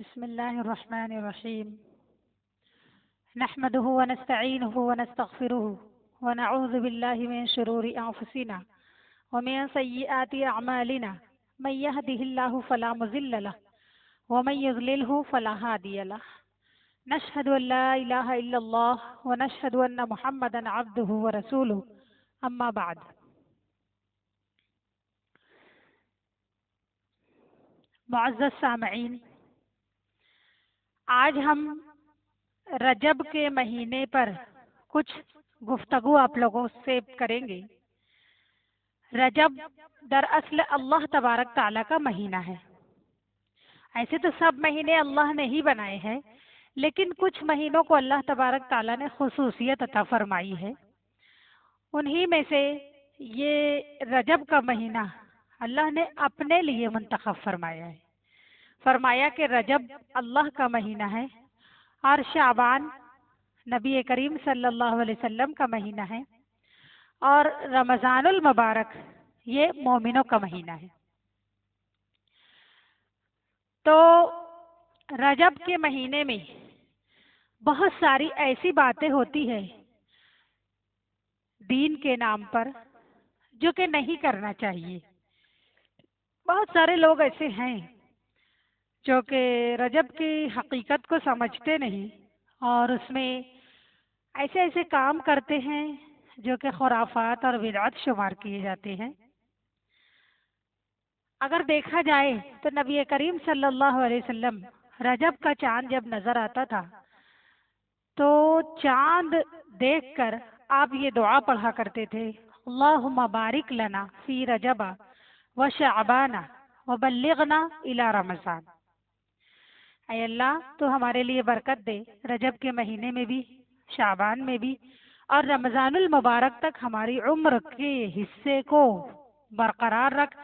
بسم الله الرحمن الرحيم. نحمده ونستعينه ونستغفره ونعوذ بالله من شرور أنفسنا ومن سيئات أعمالنا. من يهده الله فلا مضل له ومن يضلله فلا هادي له. نشهد أن لا إله إلا الله ونشهد أن محمدا عبده ورسوله. أما بعد. معزز سامعین، آج ہم رجب کے مہینے پر کچھ گفتگو آپ لوگوں سے کریں گے۔ رجب دراصل اللہ تبارک تعالیٰ کا مہینہ ہے۔ ایسے تو سب مہینے اللہ نے ہی بنائے ہیں، لیکن کچھ مہینوں کو اللہ تبارک تعالیٰ نے خصوصیت عطا فرمائی ہے۔ انہی میں سے یہ رجب کا مہینہ اللہ نے اپنے لیے منتخب فرمایا ہے۔ فرمایا کہ رجب اللہ کا مہینہ ہے اور شعبان نبی کریم صلی اللہ علیہ وسلم کا مہینہ ہے، اور رمضان المبارک یہ مومنوں کا مہینہ ہے۔ تو رجب کے مہینے میں بہت ساری ایسی باتیں ہوتی ہیں دین کے نام پر جو کہ نہیں کرنا چاہیے۔ بہت سارے لوگ ایسے ہیں جو کہ رجب کی حقیقت کو سمجھتے نہیں اور اس میں ایسے ایسے کام کرتے ہیں جو کہ خرافات اور بدعت شمار کیے جاتے ہیں۔ اگر دیکھا جائے تو نبی کریم صلی اللہ علیہ وسلم رجب کا چاند جب نظر آتا تھا تو چاند دیکھ کر آپ یہ دعا پڑھا کرتے تھے: اللہم بارک لنا فی رجب و شعبان و بلغنا الی رمضان۔ اے اللہ، تو ہمارے لیے برکت دے رجب کے مہینے میں بھی، شعبان میں بھی، اور رمضان المبارک تک ہماری عمر کے حصے کو برقرار رکھ،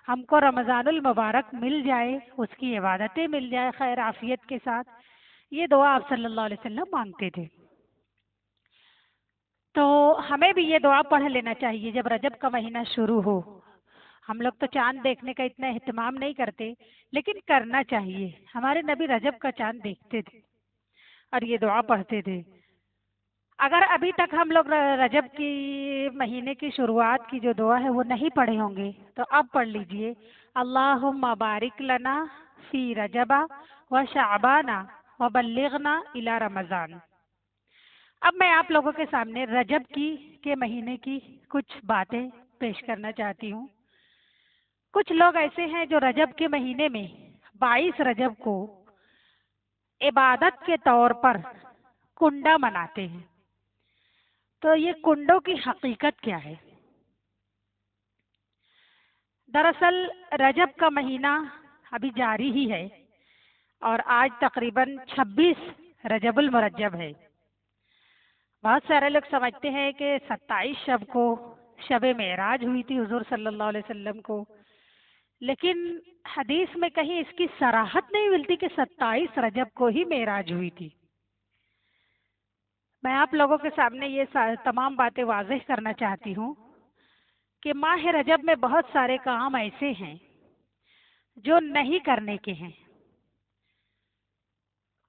ہم کو رمضان المبارک مل جائے، اس کی عبادتیں مل جائے خیر عافیت کے ساتھ۔ یہ دعا آپ صلی اللہ علیہ وسلم مانگتے تھے۔ تو ہمیں بھی یہ دعا پڑھ لینا چاہیے جب رجب کا مہینہ شروع ہو۔ ہم لوگ تو چاند دیکھنے کا اتنا اہتمام نہیں کرتے، لیکن کرنا چاہیے۔ ہمارے نبی رجب کا چاند دیکھتے تھے اور یہ دعا پڑھتے تھے۔ اگر ابھی تک ہم لوگ رجب کی مہینے کی شروعات کی جو دعا ہے وہ نہیں پڑھے ہوں گے تو اب پڑھ لیجئے: اللہم بارک لنا فی رجب و شعبان و بلغنا الی رمضان۔ اب میں آپ لوگوں کے سامنے رجب کے مہینے کی کچھ باتیں پیش کرنا چاہتی ہوں۔ کچھ لوگ ایسے ہیں جو رجب کے مہینے میں 22 رجب کو عبادت کے طور پر کنڈا مناتے ہیں۔ تو یہ کنڈوں کی حقیقت کیا ہے؟ دراصل رجب کا مہینہ ابھی جاری ہی ہے اور آج تقریباً 26 رجب المرجب ہے۔ بہت سارے لوگ سمجھتے ہیں کہ 27 شب کو شب معراج ہوئی تھی حضور صلی اللہ علیہ وسلم کو، لیکن حدیث میں کہیں اس کی صراحت نہیں ملتی کہ 27 رجب کو ہی معراج ہوئی تھی۔ میں آپ لوگوں کے سامنے یہ تمام باتیں واضح کرنا چاہتی ہوں کہ ماہ رجب میں بہت سارے کام ایسے ہیں جو نہیں کرنے کے ہیں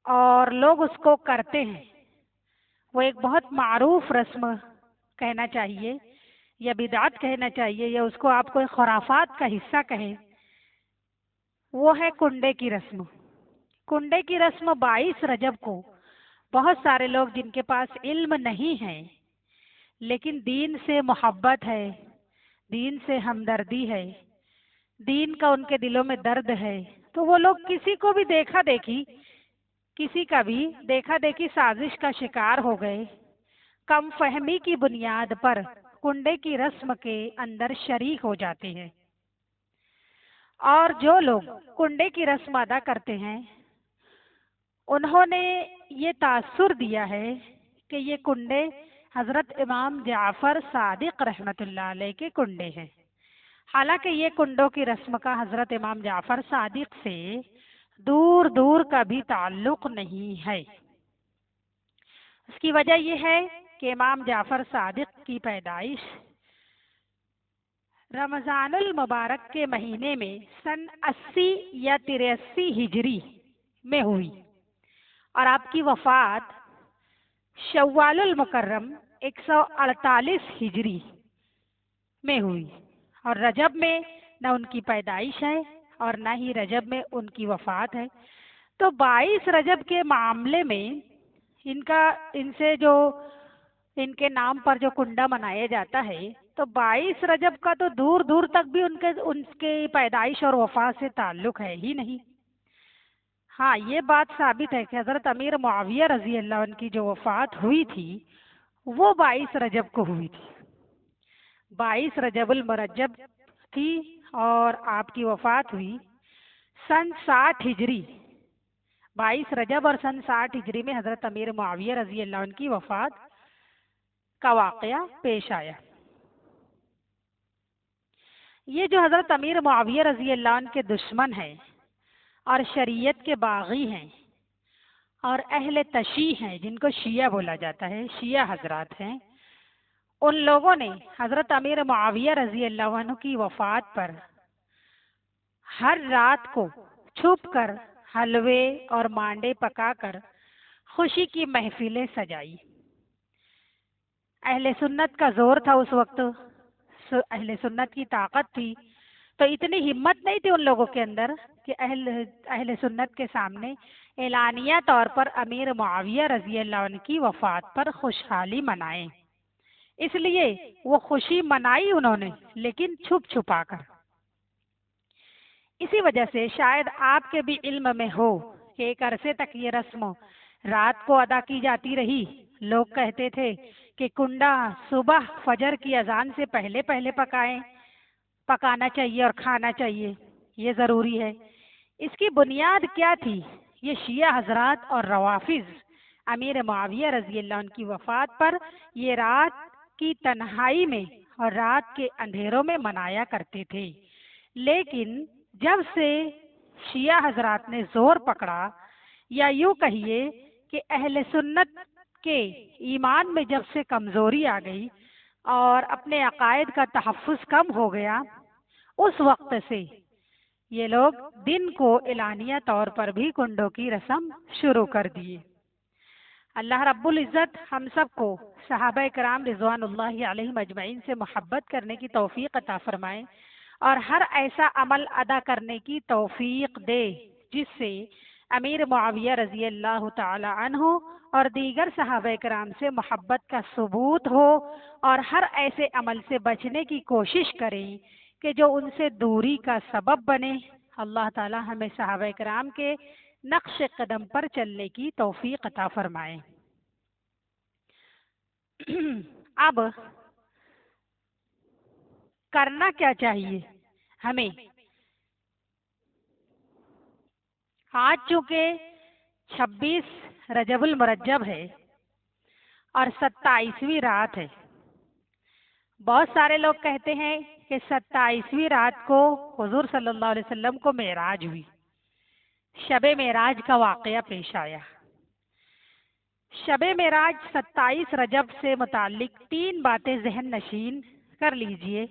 اور لوگ اس کو کرتے ہیں۔ وہ ایک بہت معروف رسم کہنا چاہیے یا بدعت کہنا چاہیے یا اس کو آپ کو خرافات کا حصہ کہیں، وہ ہے کنڈے کی رسم۔ کنڈے کی رسم 22 رجب کو بہت سارے لوگ جن کے پاس علم نہیں ہے لیکن دین سے محبت ہے، دین سے ہمدردی ہے، دین کا ان کے دلوں میں درد ہے، تو وہ لوگ کسی کو بھی دیکھا دیکھی سازش کا شکار ہو گئے، کم فہمی کی بنیاد پر کنڈے کی رسم کے اندر شریک ہو جاتے ہیں۔ اور جو لوگ کنڈے کی رسم ادا کرتے ہیں انہوں نے یہ تاثر دیا ہے کہ یہ کنڈے حضرت امام جعفر صادق رحمۃ اللہ علیہ کے کنڈے ہیں، حالانکہ یہ کنڈوں کی رسم کا حضرت امام جعفر صادق سے دور دور کا بھی تعلق نہیں ہے۔ اس کی وجہ یہ ہے کہ امام جعفر صادق کی پیدائش رمضان المبارک کے مہینے میں سن 80 یا 83 ہجری میں ہوئی اور آپ کی وفات شوال المکرم 148 ہجری میں ہوئی، اور رجب میں نہ ان کی پیدائش ہے اور نہ ہی رجب میں ان کی وفات ہے۔ تو 22 رجب کے معاملے میں ان سے جو ان کے نام پر جو کنڈا منایا جاتا ہے، تو 22 رجب کا تو دور دور تک بھی ان کے پیدائش اور وفات سے تعلق ہے ہی نہیں۔ ہاں، یہ بات ثابت ہے کہ حضرت امیر معاویہ رضی اللہ عنہ کی جو وفات ہوئی تھی وہ 22 رجب کو ہوئی تھی، 22 رجب المرجب تھی، اور آپ کی وفات ہوئی سن 60 ہجری، 22 رجب اور سن 60 ہجری میں حضرت امیر معاویہ رضی اللہ عنہ کی وفات کا واقعہ پیش آیا۔ یہ جو حضرت امیر معاویہ رضی اللہ عنہ کے دشمن ہیں اور شریعت کے باغی ہیں اور اہل تشیع ہیں، جن کو شیعہ بولا جاتا ہے، شیعہ حضرات ہیں، ان لوگوں نے حضرت امیر معاویہ رضی اللہ عنہ کی وفات پر ہر رات کو چھپ کر حلوے اور مانڈے پکا کر خوشی کی محفلیں سجائی۔ اہل سنت کا زور تھا اس وقت، اہل سنت کی طاقت تھی، تو اتنی ہمت نہیں تھی ان لوگوں کے اندر کہ اہل سنت کے سامنے اعلانیہ طور پر امیر معاویہ رضی اللہ عنہ کی وفات پر خوشحالی منائیں۔ اس لیے وہ خوشی منائی انہوں نے، لیکن چھپ چھپا کر۔ اسی وجہ سے شاید آپ کے بھی علم میں ہو کہ ایک عرصے تک یہ رسم رات کو ادا کی جاتی رہی۔ لوگ کہتے تھے کہ کنڈا صبح فجر کی اذان سے پہلے پہلے پکانا چاہیے اور کھانا چاہیے، یہ ضروری ہے۔ اس کی بنیاد کیا تھی؟ یہ شیعہ حضرات اور روافظ امیر معاویہ رضی اللہ عنہ کی وفات پر یہ رات کی تنہائی میں اور رات کے اندھیروں میں منایا کرتے تھے، لیکن جب سے شیعہ حضرات نے زور پکڑا، یا یوں کہیے کہ اہل سنت کے ایمان میں جب سے کمزوری آ گئی اور اپنے عقائد کا تحفظ کم ہو گیا، اس وقت سے یہ لوگ دن کو اعلانیہ طور پر بھی کنڈوں کی رسم شروع کر دیے۔ اللہ رب العزت ہم سب کو صحابہ کرام رضوان اللہ علیہم اجمعین سے محبت کرنے کی توفیق عطا فرمائے، اور ہر ایسا عمل ادا کرنے کی توفیق دے جس سے امیر معاویہ رضی اللہ تعالی عنہ اور دیگر صحابہ کرام سے محبت کا ثبوت ہو، اور ہر ایسے عمل سے بچنے کی کوشش کریں کہ جو ان سے دوری کا سبب بنے۔ اللہ تعالی ہمیں صحابہ کرام کے نقش قدم پر چلنے کی توفیق عطا فرمائے۔ اب کرنا کیا چاہیے ہمیں؟ آج چونکہ 26 رجب المرجب ہے اور 27ویں رات ہے، بہت سارے لوگ کہتے ہیں کہ 27ویں رات کو حضور صلی اللہ علیہ وسلم کو معراج ہوئی، شب معراج کا واقعہ پیش آیا۔ شب معراج 27 رجب سے متعلق 3 باتیں ذہن نشین کر لیجئے۔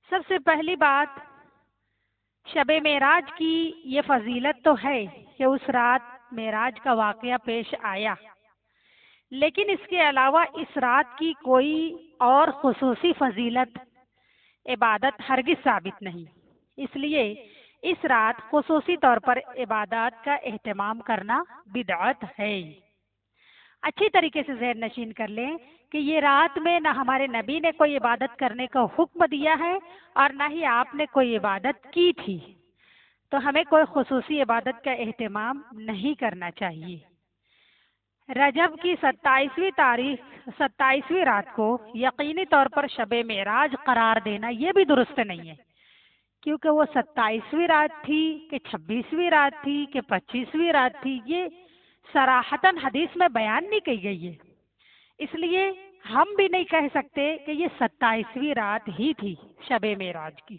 سب سے پہلی بات، شب معراج کی یہ فضیلت تو ہے کہ اس رات معراج کا واقعہ پیش آیا، لیکن اس کے علاوہ اس رات کی کوئی اور خصوصی فضیلت، عبادت ہرگز ثابت نہیں۔ اس لیے اس رات خصوصی طور پر عبادات کا اہتمام کرنا بدعت ہے۔ اچھی طریقے سے ذہن نشین کر لیں کہ یہ رات میں نہ ہمارے نبی نے کوئی عبادت کرنے کا حکم دیا ہے اور نہ ہی آپ نے کوئی عبادت کی تھی، تو ہمیں کوئی خصوصی عبادت کا اہتمام نہیں کرنا چاہیے۔ رجب کی 27ویں رات کو یقینی طور پر شب معراج قرار دینا یہ بھی درست نہیں ہے، کیونکہ وہ 27ویں رات تھی کہ 26ویں رات تھی کہ 25ویں رات تھی، یہ صراحتاً حدیث میں بیان نہیں کی گئی ہے۔ اس لیے ہم بھی نہیں کہہ سکتے کہ یہ 27ویں رات ہی تھی شب معراج کی۔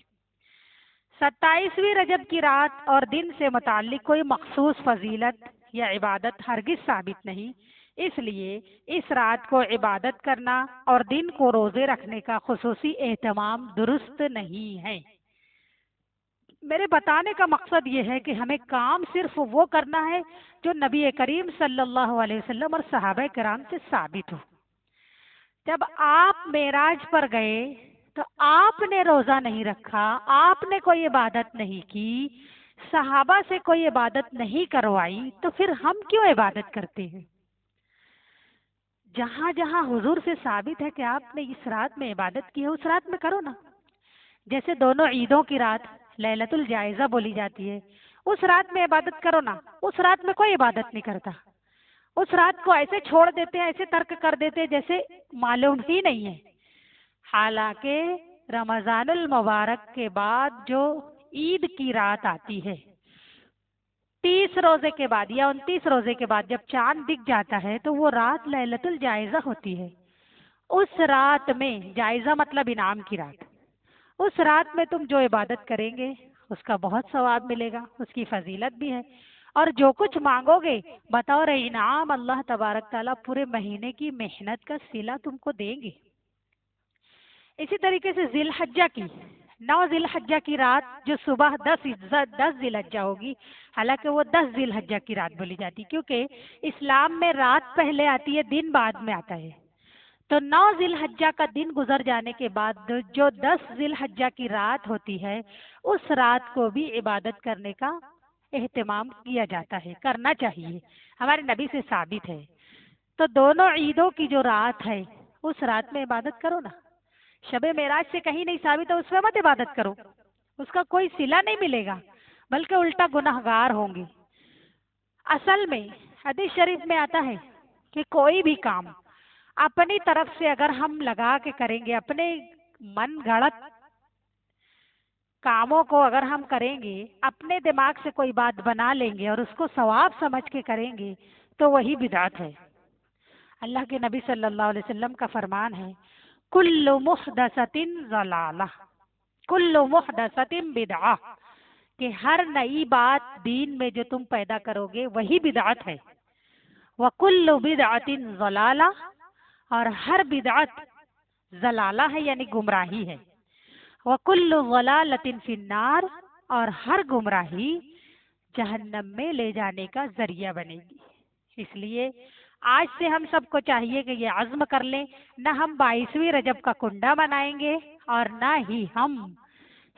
27ویں رجب کی رات اور دن سے متعلق کوئی مخصوص فضیلت یا عبادت ہرگز ثابت نہیں، اس لیے اس رات کو عبادت کرنا اور دن کو روزے رکھنے کا خصوصی اہتمام درست نہیں ہے۔ میرے بتانے کا مقصد یہ ہے کہ ہمیں کام صرف وہ کرنا ہے جو نبی کریم صلی اللہ علیہ وسلم اور صحابہ کرام سے ثابت ہو۔ جب آپ معراج پر گئے تو آپ نے روزہ نہیں رکھا، آپ نے کوئی عبادت نہیں کی، صحابہ سے کوئی عبادت نہیں کروائی، تو پھر ہم کیوں عبادت کرتے ہیں؟ جہاں جہاں حضور سے ثابت ہے کہ آپ نے اس رات میں عبادت کی ہے، اس رات میں کرو نا۔ جیسے دونوں عیدوں کی رات لیلۃ الجائزہ بولی جاتی ہے، اس رات میں عبادت کرو نا۔ اس رات میں کوئی عبادت نہیں کرتا، اس رات کو ایسے چھوڑ دیتے ہیں، ایسے ترک کر دیتے ہیں جیسے معلوم ہی نہیں ہے۔ حالانکہ رمضان المبارک کے بعد جو عید کی رات آتی ہے، 30 روزے کے بعد یا 29 روزے کے بعد جب چاند دکھ جاتا ہے تو وہ رات لیلۃ الجائزہ ہوتی ہے۔ اس رات میں، جائزہ مطلب انعام کی رات، اس رات میں تم جو عبادت کریں گے اس کا بہت ثواب ملے گا، اس کی فضیلت بھی ہے، اور جو کچھ مانگو گے بطور انعام اللہ تبارک تعالیٰ پورے مہینے کی محنت کا صلہ تم کو دیں گے۔ اسی طریقے سے ذی الحجہ کی 9 ذی الحجہ کی رات جو صبح 10 ذی الحجہ ہوگی، حالانکہ وہ 10 ذی الحجہ کی رات بولی جاتی کیونکہ اسلام میں رات پہلے آتی ہے، دن بعد میں آتا ہے۔ تو 9 ذی الحجہ کا دن گزر جانے کے بعد جو 10 ذی الحجہ کی رات ہوتی ہے، اس رات کو بھی عبادت کرنے کا اہتمام کیا جاتا ہے، کرنا چاہیے، ہمارے نبی سے ثابت ہے۔ تو دونوں عیدوں کی جو رات ہے اس رات میں عبادت کرو نا۔ شب معراج سے کہیں نہیں ثابت ہے، اس میں مت عبادت کرو، اس کا کوئی صلہ نہیں ملے گا، بلکہ الٹا گنہگار ہوں گے۔ اصل میں حدیث شریف میں آتا ہے کہ کوئی بھی کام اپنی طرف سے اگر ہم لگا کے کریں گے، اپنے من گھڑت کاموں کو اگر ہم کریں گے، اپنے دماغ سے کوئی بات بنا لیں گے اور اس کو ثواب سمجھ کے کریں گے تو وہی بدعت ہے۔ اللہ کے نبی صلی اللہ علیہ وسلم کا فرمان ہے، کل محدثۃ ضلالہ کل محدثۃ بدعہ، کہ ہر نئی بات دین میں جو تم پیدا کرو گے وہی بدعت ہے۔ وکل بدعۃ ضلالہ، اور ہر بدعت ضلالہ ہے یعنی گمراہی ہے۔ وکل ضلالۃ فی النار، اور ہر گمراہی جہنم میں لے جانے کا ذریعہ بنے گی۔ اس لیے آج سے ہم سب کو چاہیے کہ یہ عزم کر لیں، نہ ہم 22ویں رجب کا کنڈا منائیں گے اور نہ ہی ہم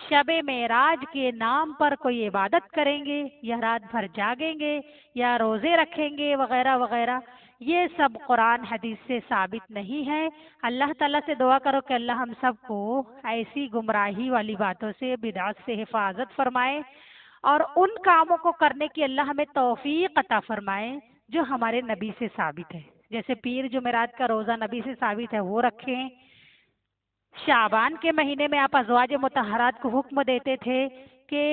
شب معراج کے نام پر کوئی عبادت کریں گے، یا رات بھر جاگیں گے، یا روزے رکھیں گے وغیرہ وغیرہ۔ یہ سب قرآن حدیث سے ثابت نہیں ہے۔ اللہ تعالیٰ سے دعا کرو کہ اللہ ہم سب کو ایسی گمراہی والی باتوں سے، بدعت سے حفاظت فرمائے، اور ان کاموں کو کرنے کی اللہ ہمیں توفیق عطا فرمائے جو ہمارے نبی سے ثابت ہے۔ جیسے پیر جمعرات کا روزہ نبی سے ثابت ہے وہ رکھیں۔ شعبان کے مہینے میں آپ ازواج مطہرات کو حکم دیتے تھے کہ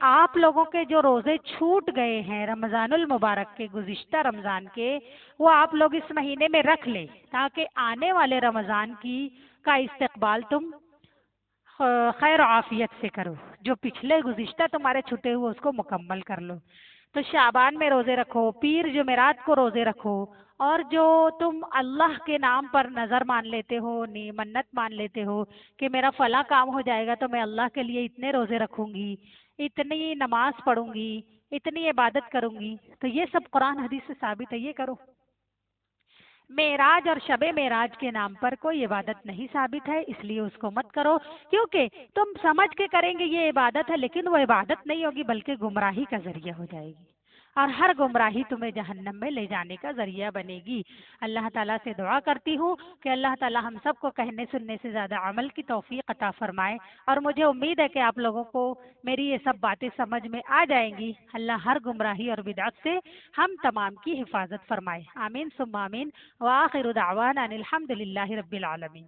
آپ لوگوں کے جو روزے چھوٹ گئے ہیں رمضان المبارک کے، گزشتہ رمضان کے، وہ آپ لوگ اس مہینے میں رکھ لیں تاکہ آنے والے رمضان کا استقبال تم خیر و عافیت سے کرو، جو پچھلے گزشتہ تمہارے چھٹے ہوئے اس کو مکمل کر لو۔ تو شعبان میں روزے رکھو، پیر جمعرات کو روزے رکھو، اور جو تم اللہ کے نام پر نظر مان لیتے ہو، منت مان لیتے ہو کہ میرا فلاں کام ہو جائے گا تو میں اللہ کے لیے اتنے روزے رکھوں گی، اتنی نماز پڑھوں گی، اتنی عبادت کروں گی، تو یہ سب قرآن حدیث سے ثابت ہے، یہ کرو۔ معراج اور شب معراج کے نام پر کوئی عبادت نہیں ثابت ہے، اس لیے اس کو مت کرو، کیونکہ تم سمجھ کے کریں گے یہ عبادت ہے، لیکن وہ عبادت نہیں ہوگی بلکہ گمراہی کا ذریعہ ہو جائے گی، اور ہر گمراہی تمہیں جہنم میں لے جانے کا ذریعہ بنے گی۔ اللہ تعالیٰ سے دعا کرتی ہوں کہ اللہ تعالیٰ ہم سب کو کہنے سننے سے زیادہ عمل کی توفیق عطا فرمائے، اور مجھے امید ہے کہ آپ لوگوں کو میری یہ سب باتیں سمجھ میں آ جائیں گی۔ اللہ ہر گمراہی اور بدعت سے ہم تمام کی حفاظت فرمائے، آمین ثم آمین، وآخر دعوانا ان الحمد للہ رب العالمین۔